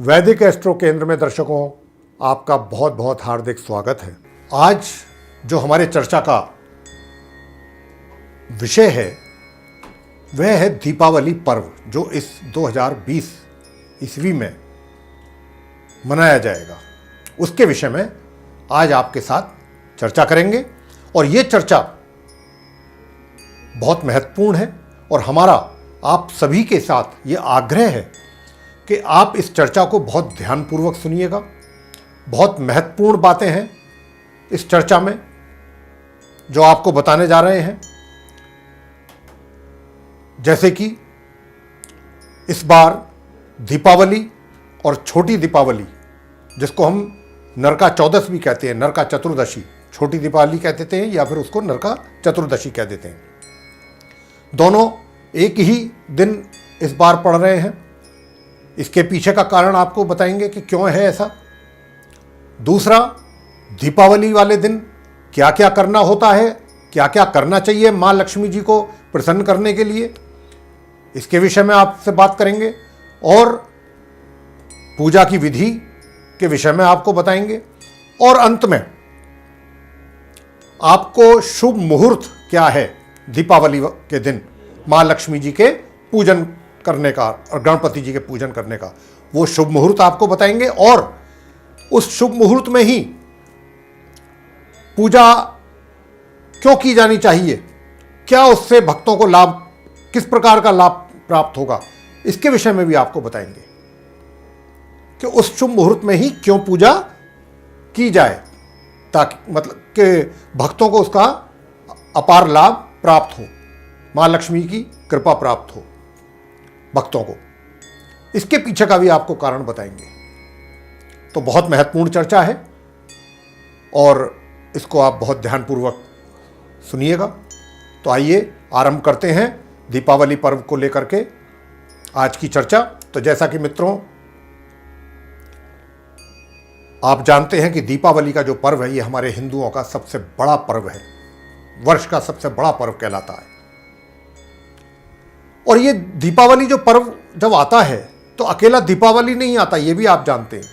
वैदिक एस्ट्रो केंद्र में दर्शकों आपका बहुत बहुत हार्दिक स्वागत है। आज जो हमारे चर्चा का विषय है वह है दीपावली पर्व, जो इस 2020 ईस्वी में मनाया जाएगा। उसके विषय में आज आपके साथ चर्चा करेंगे और ये चर्चा बहुत महत्वपूर्ण है और हमारा आप सभी के साथ ये आग्रह है कि आप इस चर्चा को बहुत ध्यानपूर्वक सुनिएगा। बहुत महत्वपूर्ण बातें हैं इस चर्चा में जो आपको बताने जा रहे हैं। जैसे कि इस बार दीपावली और छोटी दीपावली, जिसको हम नरका चौदस भी कहते हैं, नरका चतुर्दशी, छोटी दीपावली कह देते हैं या फिर उसको नरका चतुर्दशी कह देते हैं, दोनों एक ही दिन इस बार पड़ रहे हैं। इसके पीछे का कारण आपको बताएंगे कि क्यों है ऐसा। दूसरा, दीपावली वाले दिन क्या क्या करना होता है, क्या क्या करना चाहिए माँ लक्ष्मी जी को प्रसन्न करने के लिए, इसके विषय में आपसे बात करेंगे। और पूजा की विधि के विषय में आपको बताएंगे। और अंत में आपको शुभ मुहूर्त क्या है दीपावली के दिन माँ लक्ष्मी जी के पूजन करने का और गणपति जी के पूजन करने का, वो शुभ मुहूर्त आपको बताएंगे। और उस शुभ मुहूर्त में ही पूजा क्यों की जानी चाहिए, क्या उससे भक्तों को लाभ, किस प्रकार का लाभ प्राप्त होगा, इसके विषय में भी आपको बताएंगे कि उस शुभ मुहूर्त में ही क्यों पूजा की जाए, ताकि मतलब कि भक्तों को उसका अपार लाभ प्राप्त हो, माँ लक्ष्मी की कृपा प्राप्त हो भक्तों को। इसके पीछे का भी आपको कारण बताएंगे। तो बहुत महत्वपूर्ण चर्चा है और इसको आप बहुत ध्यानपूर्वक सुनिएगा। तो आइए आरंभ करते हैं दीपावली पर्व को लेकर के आज की चर्चा। तो जैसा कि मित्रों आप जानते हैं कि दीपावली का जो पर्व है ये हमारे हिंदुओं का सबसे बड़ा पर्व है, वर्ष का सबसे बड़ा पर्व कहलाता है। और ये दीपावली जो पर्व जब आता है तो अकेला दीपावली नहीं आता, ये भी आप जानते हैं।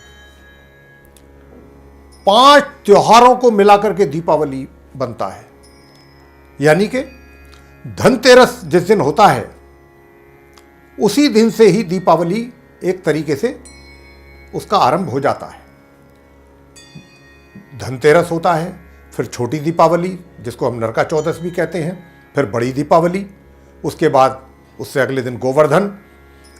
5 त्योहारों को मिलाकर के दीपावली बनता है। यानी कि धनतेरस जिस दिन होता है उसी दिन से ही दीपावली एक तरीके से उसका आरंभ हो जाता है। धनतेरस होता है, फिर छोटी दीपावली जिसको हम नरका चौदस भी कहते हैं, फिर बड़ी दीपावली, उसके बाद उससे अगले दिन गोवर्धन,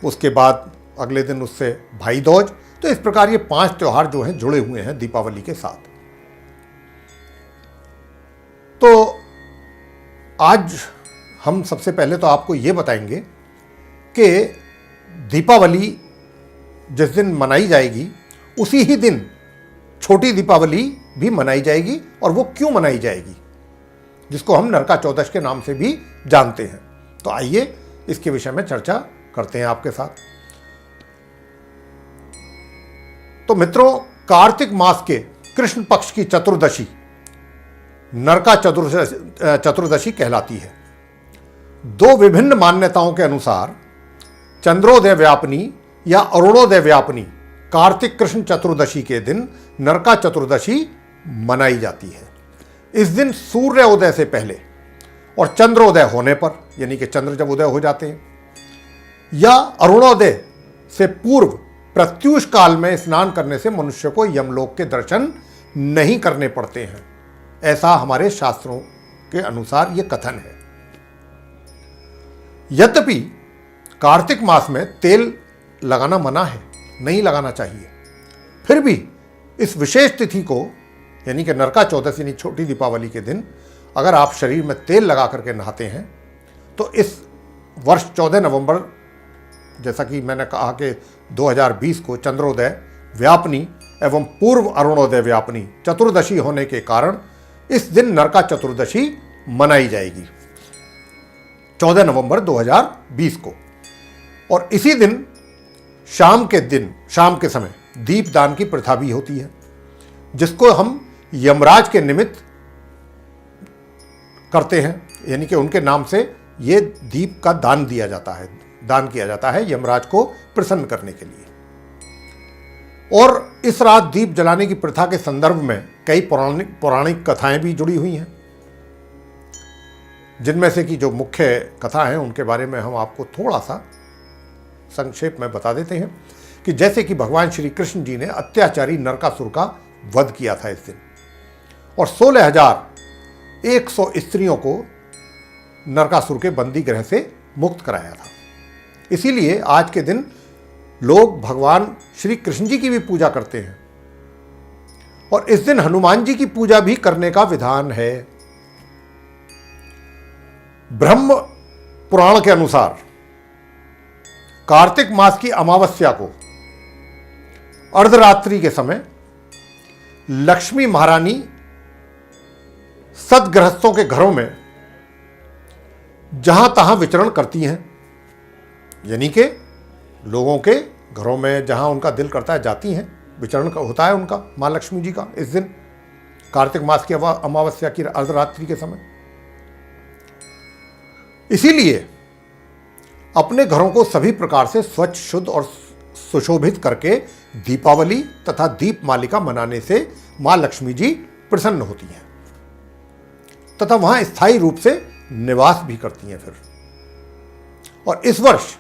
उसके बाद अगले दिन उससे भाई दूज। तो इस प्रकार ये 5 त्योहार जो हैं जुड़े हुए हैं दीपावली के साथ। तो आज हम सबसे पहले तो आपको ये बताएंगे कि दीपावली जिस दिन मनाई जाएगी उसी ही दिन छोटी दीपावली भी मनाई जाएगी। और वो क्यों मनाई जाएगी, जिसको हम नरका चौदस के नाम से भी जानते हैं। तो आइए इसके विषय में चर्चा करते हैं आपके साथ। तो मित्रों, कार्तिक मास के कृष्ण पक्ष की चतुर्दशी नरका चतुर्दशी कहलाती है। 2 विभिन्न मान्यताओं के अनुसार चंद्रोदय व्यापनी या अरुणोदय व्यापनी कार्तिक कृष्ण चतुर्दशी के दिन नरका चतुर्दशी मनाई जाती है। इस दिन सूर्योदय से पहले और चंद्रोदय होने पर, यानी कि चंद्र जब उदय हो जाते हैं, या अरुणोदय से पूर्व प्रत्यूष काल में स्नान करने से मनुष्य को यमलोक के दर्शन नहीं करने पड़ते हैं। ऐसा हमारे शास्त्रों के अनुसार यह कथन है। यद्यपि कार्तिक मास में तेल लगाना मना है, नहीं लगाना चाहिए, फिर भी इस विशेष तिथि को यानी कि नरका चौदस यानी छोटी दीपावली के दिन अगर आप शरीर में तेल लगा करके नहाते हैं तो इस वर्ष 14 नवंबर, जैसा कि मैंने कहा कि 2020 को चंद्रोदय व्यापनी एवं पूर्व अरुणोदय व्यापनी चतुर्दशी होने के कारण इस दिन नरका चतुर्दशी मनाई जाएगी 14 नवंबर 2020 को। और इसी दिन शाम के समय दीपदान की प्रथा भी होती है, जिसको हम यमराज के निमित्त करते हैं, यानी कि उनके नाम से ये दीप का दान किया जाता है यमराज को प्रसन्न करने के लिए। और इस रात दीप जलाने की प्रथा के संदर्भ में कई पौराणिक कथाएं भी जुड़ी हुई हैं, जिनमें से कि जो मुख्य कथा है उनके बारे में हम आपको थोड़ा सा संक्षेप में बता देते हैं। कि जैसे कि भगवान श्री कृष्ण जी ने अत्याचारी नरकासुर का वध किया था इस दिन, और 16,100 स्त्रियों को नरकासुर के बंदी गृह से मुक्त कराया था। इसीलिए आज के दिन लोग भगवान श्री कृष्ण जी की भी पूजा करते हैं, और इस दिन हनुमान जी की पूजा भी करने का विधान है। ब्रह्म पुराण के अनुसार कार्तिक मास की अमावस्या को अर्धरात्रि के समय लक्ष्मी महारानी सदगृहस्थों के घरों में जहां तहां विचरण करती हैं, यानी कि लोगों के घरों में जहां उनका दिल करता है जाती हैं, विचरण होता है उनका मां लक्ष्मी जी का इस दिन कार्तिक मास की अमावस्या की अर्धरात्रि के समय। इसीलिए अपने घरों को सभी प्रकार से स्वच्छ, शुद्ध और सुशोभित करके दीपावली तथा दीप मालिका मनाने से मां लक्ष्मी जी प्रसन्न होती हैं तथा वहां स्थायी रूप से निवास भी करती हैं फिर। और इस वर्ष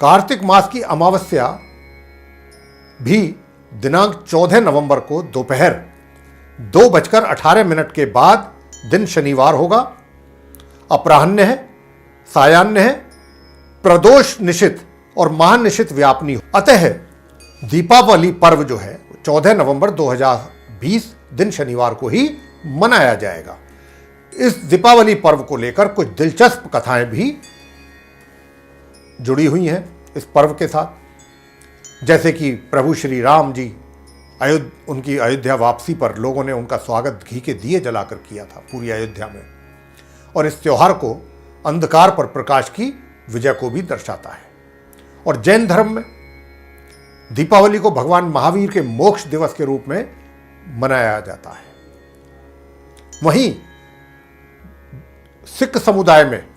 कार्तिक मास की अमावस्या भी दिनांक 14 नवंबर को दोपहर 2:18 के बाद दिन शनिवार होगा। अपराह्न है, सायाह्न है, प्रदोष निशित और महानिशित व्यापनी। अतः दीपावली पर्व जो है 14 नवंबर 2020 दिन शनिवार को ही मनाया जाएगा। इस दीपावली पर्व को लेकर कुछ दिलचस्प कथाएं भी जुड़ी हुई हैं इस पर्व के साथ। जैसे कि प्रभु श्री राम जी उनकी अयोध्या वापसी पर लोगों ने उनका स्वागत घी के दिए जलाकर किया था पूरी अयोध्या में, और इस त्योहार को अंधकार पर प्रकाश की विजय को भी दर्शाता है। और जैन धर्म में दीपावली को भगवान महावीर के मोक्ष दिवस के रूप में मनाया जाता है। वहीं सिख समुदाय में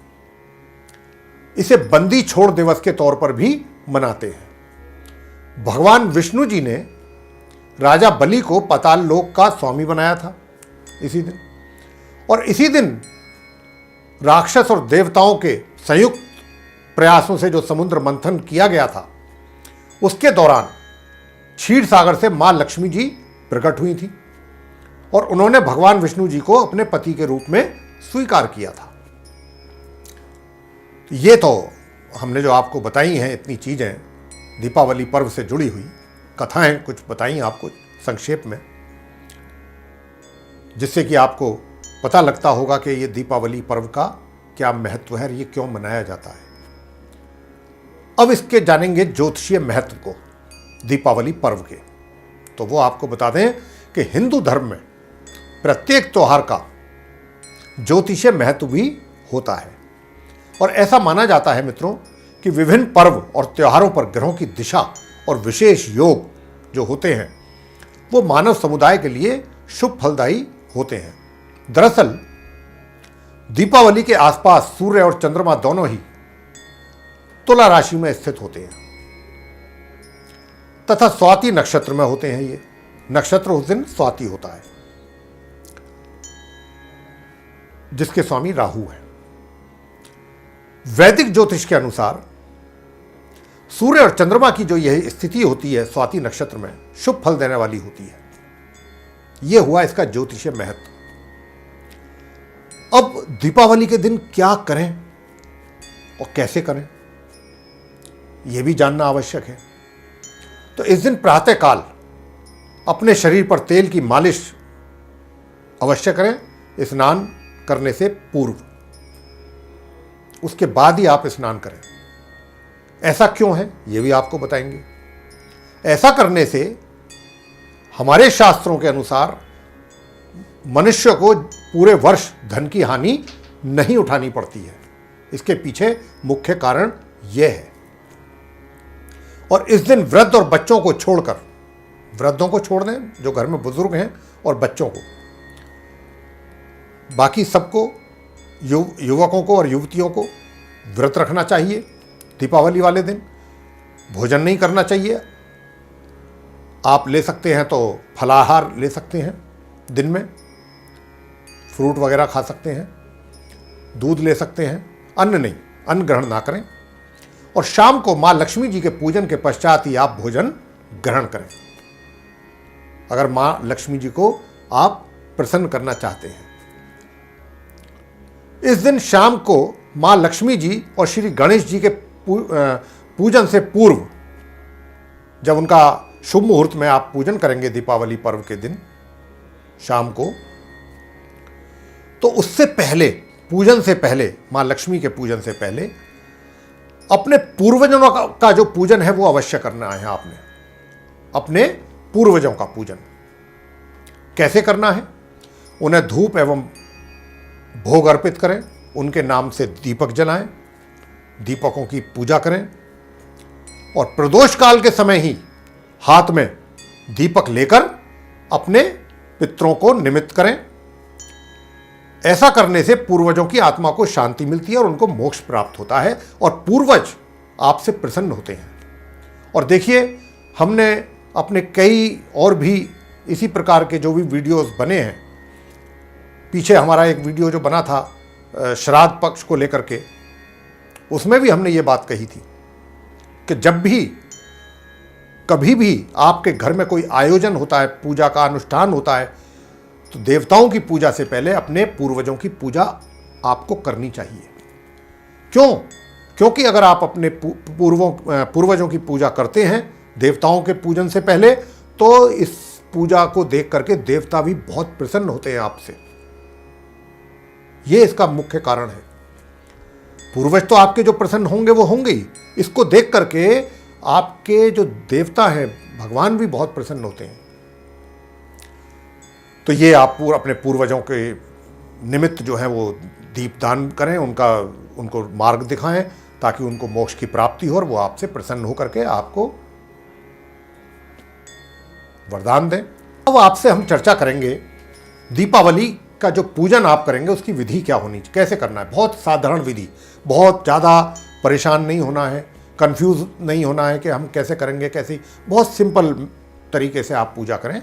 इसे बंदी छोड़ दिवस के तौर पर भी मनाते हैं। भगवान विष्णु जी ने राजा बलि को पाताल लोक का स्वामी बनाया था इसी दिन, और इसी दिन राक्षस और देवताओं के संयुक्त प्रयासों से जो समुद्र मंथन किया गया था, उसके दौरान क्षीर सागर से मां लक्ष्मी जी प्रकट हुई थी और उन्होंने भगवान विष्णु जी को अपने पति के रूप में स्वीकार किया था। ये तो हमने जो आपको बताई हैं इतनी चीजें दीपावली पर्व से जुड़ी हुई कथाएं कुछ बताई आपको संक्षेप में, जिससे कि आपको पता लगता होगा कि ये दीपावली पर्व का क्या महत्व है, ये क्यों मनाया जाता है। अब इसके जानेंगे ज्योतिषीय महत्व को दीपावली पर्व के। तो वो आपको बता दें कि हिंदू धर्म में प्रत्येक त्योहार का ज्योतिषीय महत्व भी होता है, और ऐसा माना जाता है मित्रों कि विभिन्न पर्व और त्योहारों पर ग्रहों की दिशा और विशेष योग जो होते हैं वो मानव समुदाय के लिए शुभ फलदायी होते हैं। दरअसल दीपावली के आसपास सूर्य और चंद्रमा दोनों ही तुला राशि में स्थित होते हैं तथा स्वाति नक्षत्र में होते हैं। ये नक्षत्र उस दिन स्वाति होता है, जिसके स्वामी राहु है। वैदिक ज्योतिष के अनुसार सूर्य और चंद्रमा की जो यह स्थिति होती है स्वाति नक्षत्र में शुभ फल देने वाली होती है। यह हुआ इसका ज्योतिषीय महत्व। अब दीपावली के दिन क्या करें और कैसे करें, यह भी जानना आवश्यक है। तो इस दिन प्रातःकाल अपने शरीर पर तेल की मालिश अवश्य करें स्नान करने से पूर्व, उसके बाद ही आप स्नान करें। ऐसा क्यों है यह भी आपको बताएंगे। ऐसा करने से हमारे शास्त्रों के अनुसार मनुष्य को पूरे वर्ष धन की हानि नहीं उठानी पड़ती है। इसके पीछे मुख्य कारण यह है। और इस दिन वृद्ध और बच्चों को छोड़कर, वृद्धों को छोड़ दें जो घर में बुजुर्ग हैं, और बच्चों को, बाकी सबको, युवकों को और युवतियों को व्रत रखना चाहिए। दीपावली वाले दिन भोजन नहीं करना चाहिए आप ले सकते हैं तो फलाहार ले सकते हैं, दिन में फ्रूट वगैरह खा सकते हैं, दूध ले सकते हैं, अन्न नहीं, अन्न ग्रहण ना करें। और शाम को मां लक्ष्मी जी के पूजन के पश्चात ही आप भोजन ग्रहण करें, अगर मां लक्ष्मी जी को आप प्रसन्न करना चाहते हैं। इस दिन शाम को मां लक्ष्मी जी और श्री गणेश जी के पूजन से पूर्व, जब उनका शुभ मुहूर्त में आप पूजन करेंगे दीपावली पर्व के दिन शाम को, तो उससे पहले, पूजन से पहले, मां लक्ष्मी के पूजन से पहले अपने पूर्वजों का जो पूजन है वो अवश्य करना है। आपने अपने पूर्वजों का पूजन कैसे करना है? उन्हें धूप एवं भोग अर्पित करें, उनके नाम से दीपक जलाएं, दीपकों की पूजा करें और प्रदोष काल के समय ही हाथ में दीपक लेकर अपने पितरों को निमित्त करें। ऐसा करने से पूर्वजों की आत्मा को शांति मिलती है और उनको मोक्ष प्राप्त होता है और पूर्वज आपसे प्रसन्न होते हैं। और देखिए, हमने अपने कई और भी इसी प्रकार के जो भी वीडियोस बने हैं, पीछे हमारा एक वीडियो जो बना था श्राद्ध पक्ष को लेकर के, उसमें भी हमने ये बात कही थी कि जब भी कभी भी आपके घर में कोई आयोजन होता है, पूजा का अनुष्ठान होता है, तो देवताओं की पूजा से पहले अपने पूर्वजों की पूजा आपको करनी चाहिए। क्यों? क्योंकि अगर आप अपने पूर्वजों की पूजा करते हैं देवताओं के पूजन से पहले, तो इस पूजा को देख करके देवता भी बहुत प्रसन्न होते हैं आपसे। यह इसका मुख्य कारण है। पूर्वज तो आपके जो प्रसन्न होंगे वो होंगे ही, इसको देख करके आपके जो देवता हैं भगवान भी बहुत प्रसन्न होते हैं। तो ये आप अपने पूर्वजों के निमित्त जो है वो दीपदान करें, उनको मार्ग दिखाएं ताकि उनको मोक्ष की प्राप्ति हो और वो आपसे प्रसन्न होकर के आपको वरदान दें। अब आपसे हम चर्चा करेंगे दीपावली का जो पूजन आप करेंगे उसकी विधि क्या होनी चाहिए, कैसे करना है। बहुत साधारण विधि, बहुत ज़्यादा परेशान नहीं होना है, कंफ्यूज नहीं होना है कि हम कैसे करेंगे, कैसी, बहुत सिंपल तरीके से आप पूजा करें,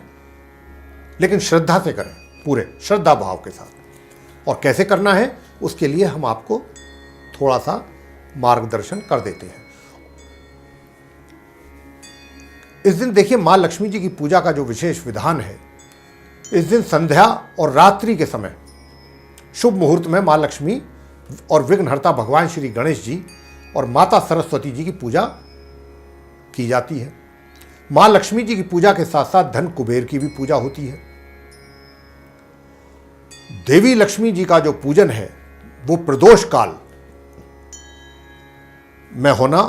लेकिन श्रद्धा से करें, पूरे श्रद्धा भाव के साथ। और कैसे करना है उसके लिए हम आपको थोड़ा सा मार्गदर्शन कर देते हैं। इस दिन देखिए, मां लक्ष्मी जी की पूजा का जो विशेष विधान है, इस दिन संध्या और रात्रि के समय शुभ मुहूर्त में मां लक्ष्मी और विघ्नहर्ता भगवान श्री गणेश जी और माता सरस्वती जी की पूजा की जाती है। मां लक्ष्मी जी की पूजा के साथ साथ धन कुबेर की भी पूजा होती है। देवी लक्ष्मी जी का जो पूजन है वो प्रदोष काल में होना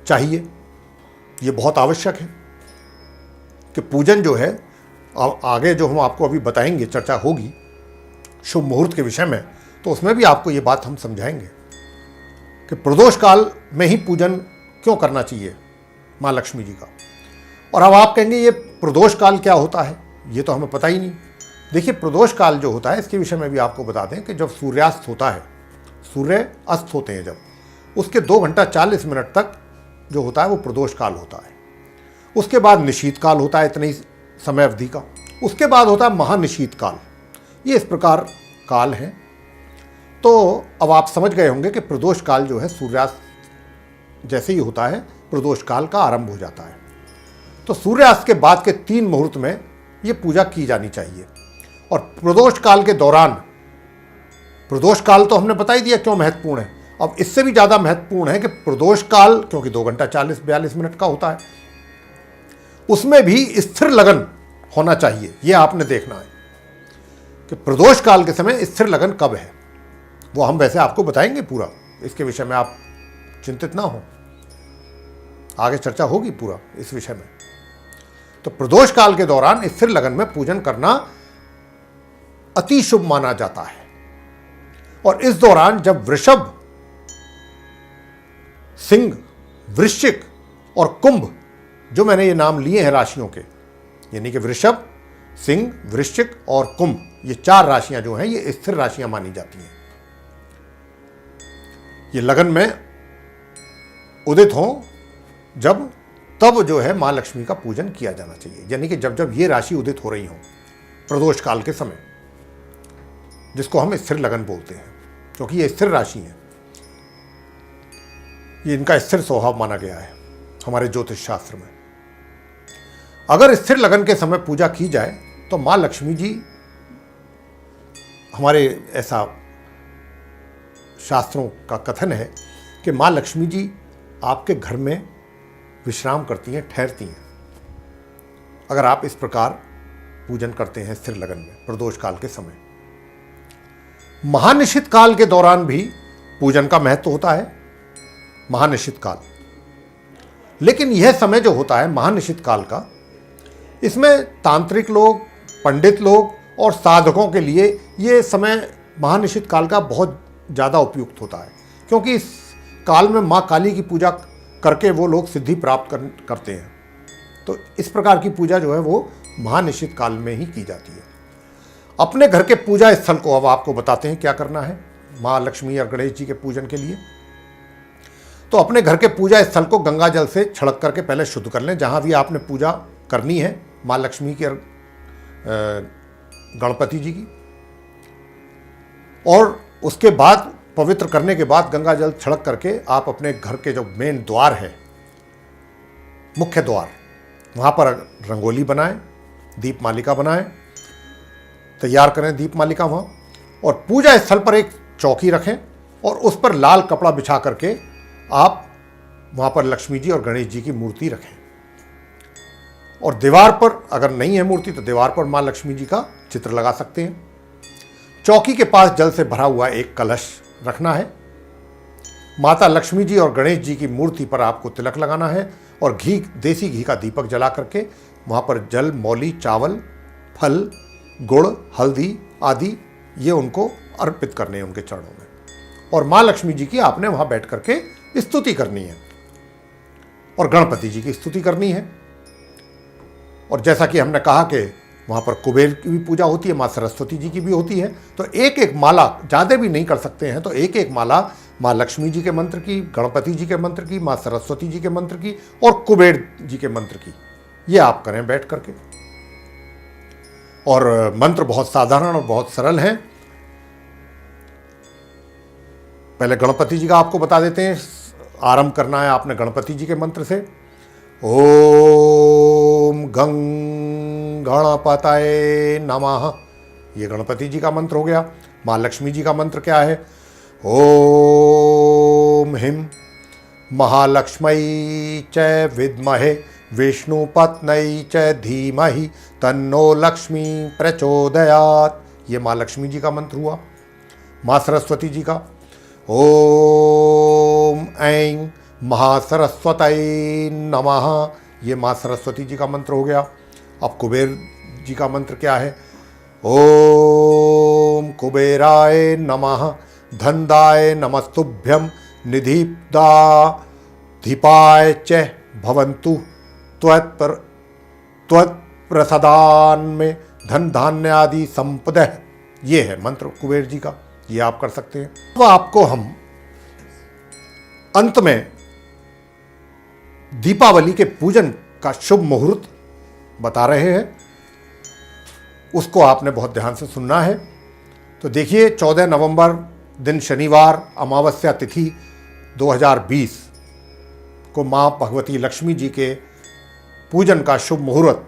चाहिए। ये बहुत आवश्यक है कि पूजन जो है, आगे जो हम आपको अभी बताएंगे, चर्चा होगी शुभ मुहूर्त के विषय में, तो उसमें भी आपको ये बात हम समझाएंगे कि प्रदोष काल में ही पूजन क्यों करना चाहिए मां लक्ष्मी जी का। और अब आप कहेंगे ये प्रदोष काल क्या होता है, ये तो हमें पता ही नहीं। देखिए, प्रदोष काल जो होता है इसके विषय में भी आपको बता दें कि जब सूर्यास्त होता है, सूर्य अस्त होते हैं जब, उसके 2 घंटा 40 मिनट तक जो होता है वो प्रदोष काल होता है। उसके बाद निशीत काल होता है, इतनी समय अवधि का। उसके बाद होता है महानिशीत काल। ये इस प्रकार काल हैं। तो अब आप समझ गए होंगे कि प्रदोष काल जो है सूर्यास्त जैसे ही होता है प्रदोष काल का आरंभ हो जाता है। तो सूर्यास्त के बाद के 3 मुहूर्त में ये पूजा की जानी चाहिए। और प्रदोष काल के दौरान, प्रदोष काल तो हमने बता ही दिया क्यों महत्वपूर्ण है। अब इससे भी ज़्यादा महत्वपूर्ण है कि प्रदोष काल, क्योंकि 2 घंटा 40-42 मिनट का होता है, उसमें भी स्थिर लगन होना चाहिए। ये आपने देखना है कि प्रदोष काल के समय स्थिर लगन कब है। वो हम वैसे आपको बताएंगे पूरा, इसके विषय में आप चिंतित ना हो, आगे चर्चा होगी पूरा इस विषय में। तो प्रदोष काल के दौरान स्थिर लगन में पूजन करना अति शुभ माना जाता है। और इस दौरान जब वृषभ, सिंह, वृश्चिक और कुंभ, जो मैंने ये नाम लिए हैं राशियों के, यानी कि वृषभ, सिंह, वृश्चिक और कुंभ, ये 4 राशियां जो हैं ये स्थिर राशियां मानी जाती हैं। ये लगन में उदित हों जब तब जो है माँ लक्ष्मी का पूजन किया जाना चाहिए। यानी कि जब जब ये राशि उदित हो रही हो प्रदोष काल के समय, जिसको हम स्थिर लगन बोलते हैं, क्योंकि ये स्थिर राशि है, ये इनका स्थिर स्वभाव माना गया है हमारे ज्योतिष शास्त्र में। अगर स्थिर लगन के समय पूजा की जाए तो माँ लक्ष्मी जी, हमारे ऐसा शास्त्रों का कथन है कि माँ लक्ष्मी जी आपके घर में विश्राम करती हैं, ठहरती हैं, अगर आप इस प्रकार पूजन करते हैं स्थिर लगन में प्रदोष काल के समय। महानिशित काल के दौरान भी पूजन का महत्व होता है, महानिशित काल। लेकिन यह समय जो होता है महानिशित काल का, इसमें तांत्रिक लोग, पंडित लोग और साधकों के लिए ये समय महानिशित काल का बहुत ज़्यादा उपयुक्त होता है, क्योंकि इस काल में माँ काली की पूजा करके वो लोग सिद्धि प्राप्त करते हैं। तो इस प्रकार की पूजा जो है वो महानिशित काल में ही की जाती है। अपने घर के पूजा स्थल को अब आपको बताते हैं क्या करना है माँ लक्ष्मी और गणेश जी के पूजन के लिए। तो अपने घर के पूजा स्थल को गंगा जल से छिड़क करके पहले शुद्ध कर लें, जहाँ भी आपने पूजा करनी है माँ लक्ष्मी की और गणपति जी की। और उसके बाद पवित्र करने के बाद गंगा जल छिड़क करके आप अपने घर के जो मेन द्वार है, मुख्य द्वार, वहाँ पर रंगोली बनाएं, दीप मालिका बनाएं, तैयार करें दीप मालिका वहाँ, और पूजा स्थल पर एक चौकी रखें और उस पर लाल कपड़ा बिछा करके आप वहाँ पर लक्ष्मी जी और गणेश जी की मूर्ति रखें। और दीवार पर अगर नहीं है मूर्ति तो दीवार पर माँ लक्ष्मी जी का चित्र लगा सकते हैं। चौकी के पास जल से भरा हुआ एक कलश रखना है। माता लक्ष्मी जी और गणेश जी की मूर्ति पर आपको तिलक लगाना है और घी, देसी घी का दीपक जला करके वहाँ पर जल, मौली, चावल, फल, गुड़, हल्दी आदि ये उनको अर्पित करने हैं उनके चरणों में। और माँ लक्ष्मी जी की आपने वहाँ बैठ करके स्तुति करनी है और गणपति जी की स्तुति करनी है। और जैसा कि हमने कहा कि वहाँ पर कुबेर की भी पूजा होती है, माँ सरस्वती जी की भी होती है। तो एक एक माला, ज़्यादा भी नहीं कर सकते हैं तो एक एक माला माँ लक्ष्मी जी के मंत्र की, गणपति जी के मंत्र की, माँ सरस्वती जी के मंत्र की और कुबेर जी के मंत्र की, ये आप करें बैठ करके। और मंत्र बहुत साधारण और बहुत सरल हैं। पहले गणपति जी का आपको बता देते हैं। आरंभ करना है आपने गणपति जी के मंत्र से। ओम गं गणपतये नमः, ये गणपति जी का मंत्र हो गया। माँ लक्ष्मी जी का मंत्र क्या है? ओम हिम महालक्ष्मी च विद्महे विष्णुपत्न्यै च धीमहि तन्नो लक्ष्मी प्रचोदयात्, ये माँ लक्ष्मी जी का मंत्र हुआ। माँ सरस्वती जी का ओम ऐं महासरस्वतये नमः, ये माँ सरस्वती जी का मंत्र हो गया। अब कुबेर जी का मंत्र क्या है? ओम कुबेराय नमः धनदाय नमस्तुभ्यं निधिदा धीपाय च भवन्तु त्वत्प्रसादान में धन धान्य आदि संपदः, ये है मंत्र कुबेर जी का, ये आप कर सकते हैं। तो आपको हम अंत में दीपावली के पूजन का शुभ मुहूर्त बता रहे हैं, उसको आपने बहुत ध्यान से सुनना है। तो देखिए 14 नवंबर दिन शनिवार, अमावस्या तिथि 2020 को माँ भगवती लक्ष्मी जी के पूजन का शुभ मुहूर्त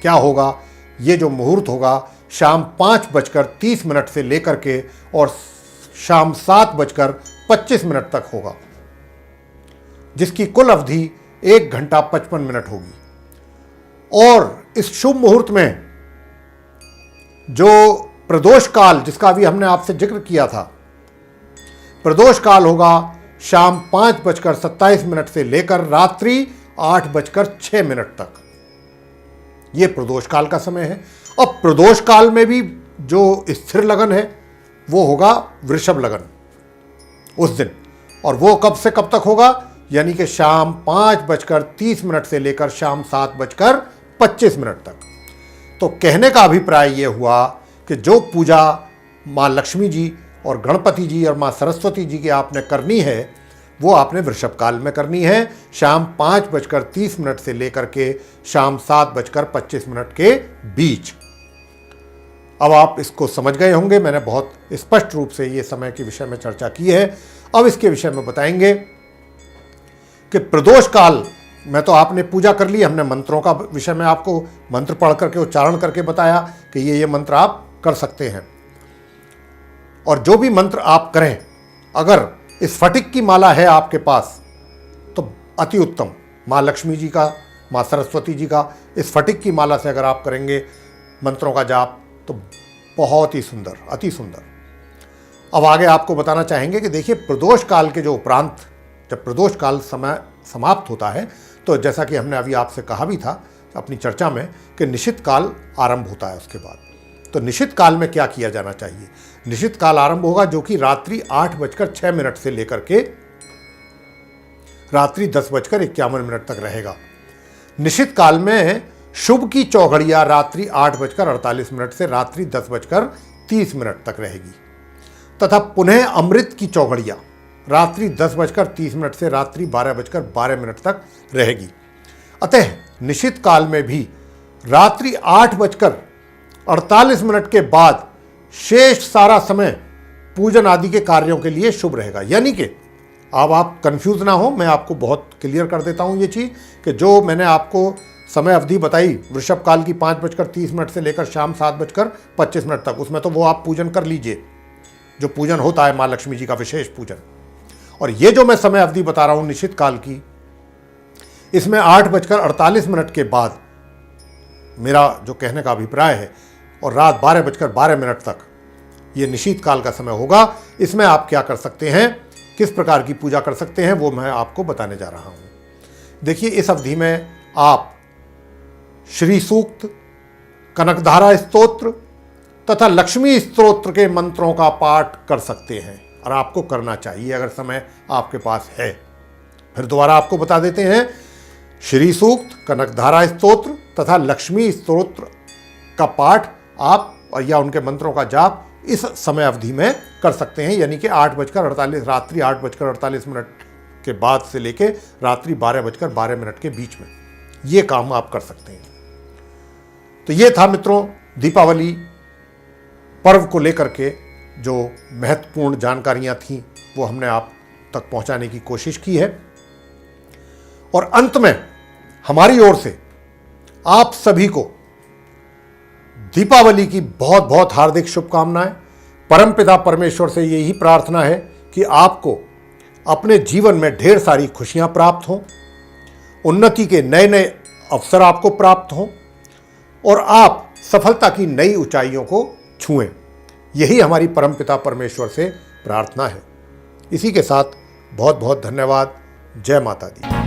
क्या होगा? ये जो मुहूर्त होगा शाम 5:30 से लेकर के और शाम 7:25 तक होगा, जिसकी कुल अवधि 1 घंटा 55 मिनट होगी। और इस शुभ मुहूर्त में जो प्रदोष काल, जिसका अभी हमने आपसे जिक्र किया था, प्रदोष काल होगा शाम 5:27 से लेकर रात्रि 8:06 तक, ये प्रदोष काल का समय है। अब प्रदोष काल में भी जो स्थिर लगन है वो होगा वृषभ लगन उस दिन, और वो कब से कब तक होगा? यानी कि शाम 5:30 से लेकर शाम 7:25 तक। तो कहने का अभिप्राय ये हुआ कि जो पूजा माँ लक्ष्मी जी और गणपति जी और माँ सरस्वती जी की आपने करनी है, वो आपने वृषभ काल में करनी है, शाम 5:30 से लेकर के शाम 7:25 के बीच। अब आप इसको समझ गए होंगे, मैंने बहुत स्पष्ट रूप से ये समय के विषय में चर्चा की है। अब इसके विषय में बताएंगे कि प्रदोष काल में तो आपने पूजा कर ली, हमने मंत्रों का विषय में आपको मंत्र पढ़ करके उच्चारण करके बताया कि ये मंत्र आप कर सकते हैं। और जो भी मंत्र आप करें, अगर इस फटिक की माला है आपके पास तो अति उत्तम। माँ लक्ष्मी जी का, माँ सरस्वती जी का इस फटिक की माला से अगर आप करेंगे मंत्रों का जाप तो बहुत ही सुंदर, अति सुंदर। अब आगे आपको बताना चाहेंगे कि देखिए, प्रदोष काल के जो उपरांत जब प्रदोष काल समय समाप्त होता है तो जैसा कि हमने अभी आपसे कहा भी था अपनी चर्चा में कि निशित काल आरंभ होता है उसके बाद। तो निशित काल में क्या किया जाना चाहिए? निशित काल आरंभ होगा जो कि रात्रि 8:06 से लेकर के रात्रि 10:51 तक रहेगा। निशित काल में शुभ की चौघड़िया रात्रि 8:48 से रात्रि 10:30 तक रहेगी तथा पुनः अमृत की चौघड़िया रात्रि 10:30 से रात्रि 12:12 तक रहेगी। अतः निशित काल में भी रात्रि 8:48 के बाद शेष सारा समय पूजन आदि के कार्यों के लिए शुभ रहेगा। यानी कि अब आप कंफ्यूज ना हो, मैं आपको बहुत क्लियर कर देता हूं ये चीज़ कि जो मैंने आपको समय अवधि बताई वृषभ काल की 5:30 से लेकर शाम 7:25 तक, उसमें तो वो आप पूजन कर लीजिए, जो पूजन होता है माँ लक्ष्मी जी का विशेष पूजन। और ये जो मैं समय अवधि बता रहा हूँ निश्चित काल की, इसमें 8:48 के बाद मेरा जो कहने का अभिप्राय है और रात 12:12 तक ये निशीत काल का समय होगा। इसमें आप क्या कर सकते हैं, किस प्रकार की पूजा कर सकते हैं, वो मैं आपको बताने जा रहा हूँ। देखिए, इस अवधि में आप श्री सूक्त, कनकधारा स्तोत्र तथा लक्ष्मी स्तोत्र के मंत्रों का पाठ कर सकते हैं और आपको करना चाहिए अगर समय आपके पास है। फिर दोबारा आपको बता देते हैं, श्री सूक्त, कनकधारा स्तोत्र तथा लक्ष्मी स्तोत्र का पाठ आप या उनके मंत्रों का जाप इस समय अवधि में कर सकते हैं। यानी कि 8:48 रात्रि 8:48 के बाद से लेके रात्रि 12:12 के बीच में ये काम आप कर सकते हैं। तो ये था मित्रों दीपावली पर्व को लेकर के जो महत्वपूर्ण जानकारियां थीं वो हमने आप तक पहुंचाने की कोशिश की है। और अंत में हमारी ओर से आप सभी को दीपावली की बहुत बहुत हार्दिक शुभकामनाएं। परमपिता परमेश्वर से यही प्रार्थना है कि आपको अपने जीवन में ढेर सारी खुशियां प्राप्त हों, उन्नति के नए नए अवसर आपको प्राप्त हों और आप सफलता की नई ऊंचाइयों को छुएं। यही हमारी परमपिता परमेश्वर से प्रार्थना है। इसी के साथ बहुत बहुत धन्यवाद। जय माता दी।